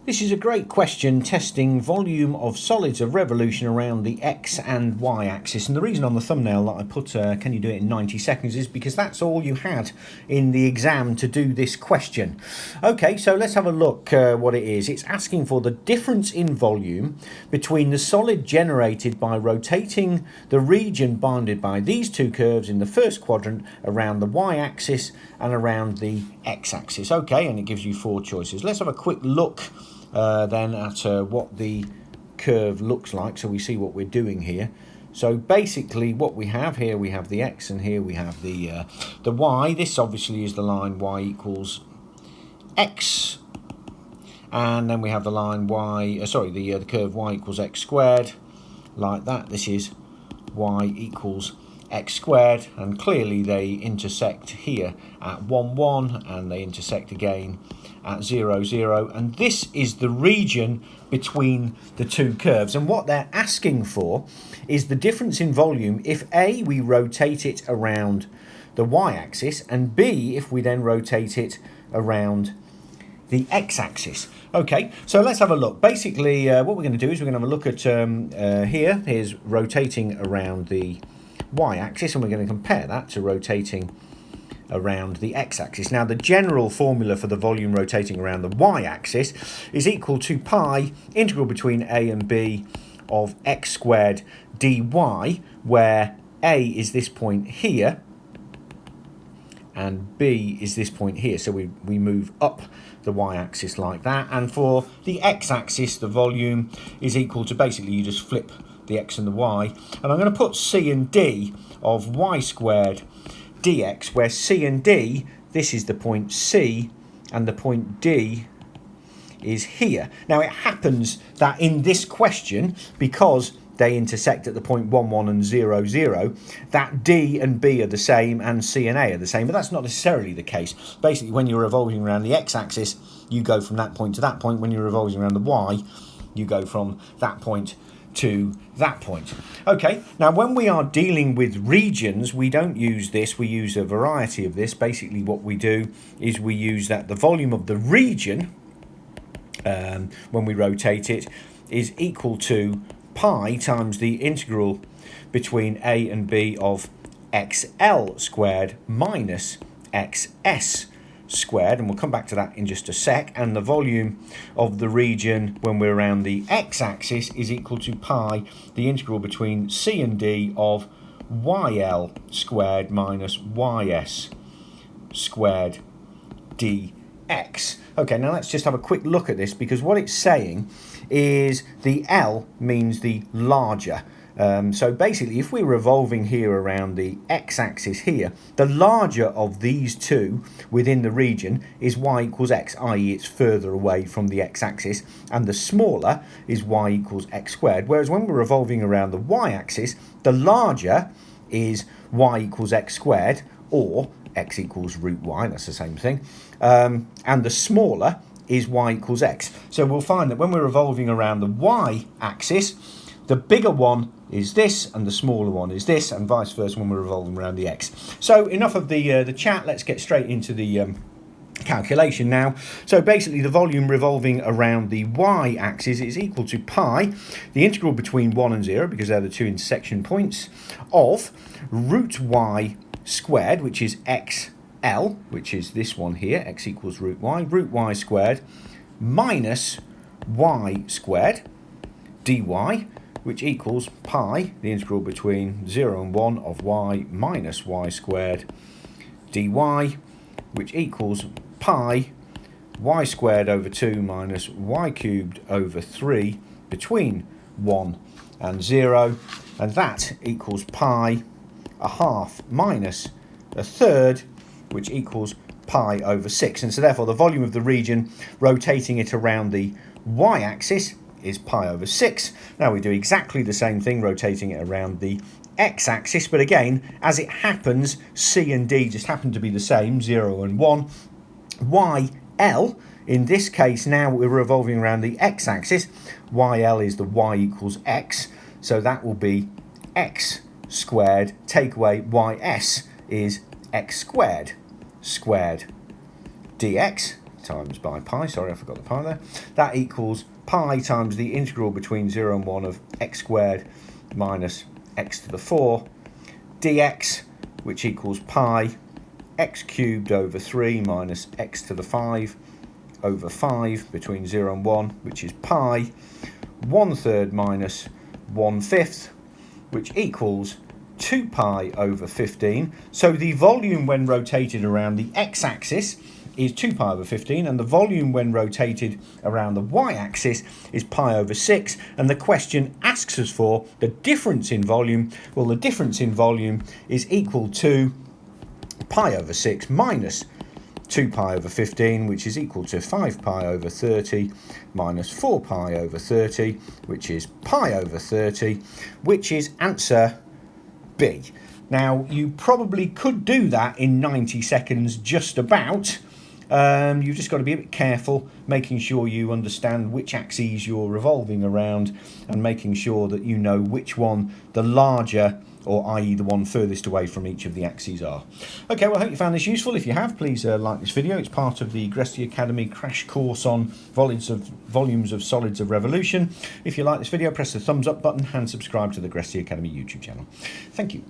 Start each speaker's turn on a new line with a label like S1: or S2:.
S1: This is a great question testing volume of solids of revolution around the X and Y axis, and the reason on the thumbnail that I put can you do it in 90 seconds is because that's all you had in the exam to do this question. Okay, so let's have a look what it is. It's asking for the difference in volume between the solid generated by rotating the region bounded by these two curves in the first quadrant around the Y axis and around the X axis. Okay, and it gives you four choices. Let's have a quick look then at what the curve looks like, so we see what we're doing here. So basically what we have here, we have the X, and here we have the Y. This obviously is the line Y equals X, and then we have the line Y, the curve Y equals X squared, like that. This is Y equals X squared, and clearly they intersect here at 1, 1, and they intersect again at 0, 0, and this is the region between the two curves. And what they're asking for is the difference in volume if A, we rotate it around the y-axis, and B, if we then rotate it around the x-axis. Okay, so let's have a look. Basically, what we're going to do is we're going to have a look at here's rotating around the y-axis, and we're going to compare that to rotating around the x-axis. Now, the general formula for the volume rotating around the y-axis is equal to pi integral between a and b of x squared dy, where a is this point here and b is this point here. So we move up the y-axis like that. And for the x-axis, the volume is equal to, basically you just flip the x and the y. And I'm going to put c and d of y squared dx, where c and d, this is the point C and the point D is here. Now it happens that in this question, because they intersect at the point 1, 1 and 0, 0, that D and B are the same and C and A are the same, but that's not necessarily the case. Basically, when you're revolving around the x-axis, you go from that point to that point. When you're revolving around the y, you go from that point to that point. Okay, now when we are dealing with regions, we don't use this, we use a variety of this. Basically what we do is we use that the volume of the region, when we rotate it, is equal to pi times the integral between a and b of xl squared minus xs squared, and we'll come back to that in just a sec. And the volume of the region when we're around the x-axis is equal to pi the integral between c and d of yl squared minus ys squared dx. Okay, now let's just have a quick look at this, because what it's saying is the L means the larger. So basically, if we're revolving here around the x-axis here, the larger of these two within the region is y equals x, i.e. it's further away from the x-axis, and the smaller is y equals x squared. Whereas when we're revolving around the y-axis, the larger is y equals x squared, or x equals root y, that's the same thing, and the smaller is y equals x. So we'll find that when we're revolving around the y-axis, the bigger one is this and the smaller one is this, and vice versa when we're revolving around the x. So enough of the chat, let's get straight into the calculation now. So basically the volume revolving around the y-axis is equal to pi, the integral between 1 and 0, because they're the two intersection points, of root y squared, which is xl, which is this one here, x equals root y squared, minus y squared dy, which equals pi, the integral between 0 and 1 of y minus y squared dy, which equals pi y squared over 2 minus y cubed over 3 between 1 and 0, and that equals pi a half minus a third, which equals pi over 6. And so therefore the volume of the region rotating it around the y-axis is pi over 6. Now we do exactly the same thing rotating it around the x-axis, but again, as it happens, c and d just happen to be the same, 0 and 1. yl, in this case, now we're revolving around the x-axis, yl is the y equals x, so that will be x squared, take away ys is x squared dx times by pi, sorry I forgot the pi there, that equals pi times the integral between 0 and 1 of x squared minus x to the 4 dx, which equals pi x cubed over 3 minus x to the 5 over 5 between 0 and 1, which is pi 1/3 minus 1/5, which equals 2 pi over 15. So the volume when rotated around the x-axis is 2 pi over 15, and the volume when rotated around the y-axis is pi over 6, and the question asks us for the difference in volume. Well, the difference in volume is equal to pi over 6 minus 2 pi over 15, which is equal to 5 pi over 30 minus 4 pi over 30, which is pi over 30, which is answer B. Now, you probably could do that in 90 seconds just about. You've just got to be a bit careful, making sure you understand which axes you're revolving around and making sure that you know which one the larger, or i.e. the one furthest away from each of the axes are. Okay, well, I hope you found this useful. If you have, please like this video. It's part of the Gresty Academy crash course on volumes of solids of revolution. If you like this video, press the thumbs up button and subscribe to the Gresty Academy YouTube channel. Thank you.